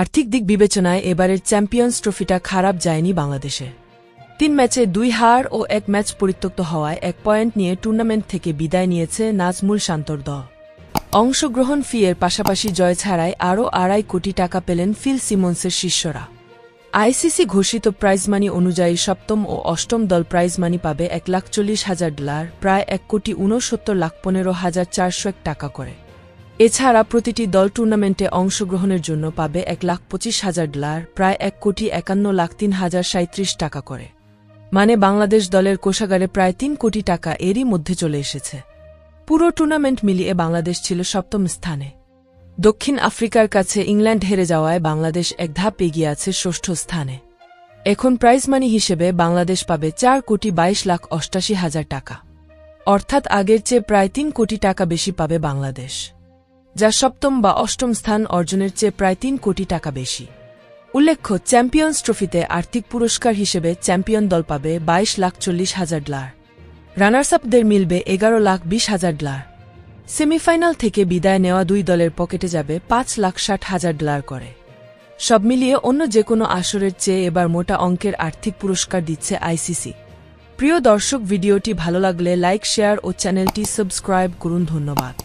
আর্থিক দিক বিবেচনায় এবারের চ্যাম্পিয়ন্স ট্রফিটা খারাপ যায়নি বাংলাদেশে। 3 ম্যাচে 2 হার ও 1 ম্যাচ পরিত্যক্ত হওয়ায় 1 পয়েন্ট নিয়ে টুর্নামেন্ট থেকে বিদায় নিয়েছে নাজমুল শান্তর দল। অংশগ্রহণ ফি এর পাশাপাশি জয় ছাড়াই আরও $2.5 কোটি টাকা পেলেন ফিল সিমন্সের শিষ্যরা। আইসিসি ঘোষিত প্রাইজ মানি অনুযায়ী সপ্তম ও অষ্টম দল প্রাইজ মানি পাবে $1,40,000, প্রায় $1,69,15,401 টাকা করে। এছাড়া প্রতিটি দল টুর্নামেন্টে অংশগ্রহণের জন্য পাবে $1,25,000, প্রায় $1,51,03,037 টাকা করে। মানে বাংলাদেশ দলের কোষাগারে প্রায় $3 কোটি টাকা এরই মধ্যে চলে এসেছে। পুরো টুর্নামেন্ট মিলিয়ে বাংলাদেশ ছিল সপ্তম স্থানে। দক্ষিণ আফ্রিকার কাছে ইংল্যান্ড হেরে যাওয়ায় বাংলাদেশ এক ধাপ এগিয়ে আছে ষষ্ঠ স্থানে। এখন প্রাইজ মানি হিসেবে বাংলাদেশ পাবে $4,22,88,000 টাকা, অর্থাৎ আগের চেয়ে প্রায় $3 কোটি টাকা বেশি পাবে বাংলাদেশ, যা সপ্তম বা অষ্টম স্থান অর্জনের চেয়ে প্রায় $3 কোটি টাকা বেশি। উল্লেখ্য, চ্যাম্পিয়ন্স ট্রফিতে আর্থিক পুরস্কার হিসেবে চ্যাম্পিয়ন দল পাবে $22,40,000, রানার্স আপদের মিলবে $11,20,000। সেমিফাইনাল থেকে বিদায় নেওয়া 2 দলের পকেটে যাবে $5,60,000 করে। সব মিলিয়ে অন্য যেকোনো আসরের চেয়ে এবার মোটা অঙ্কের আর্থিক পুরস্কার দিচ্ছে আইসিসি। প্রিয় দর্শক, ভিডিওটি ভালো লাগলে লাইক, শেয়ার ও চ্যানেলটি সাবস্ক্রাইব করুন। ধন্যবাদ।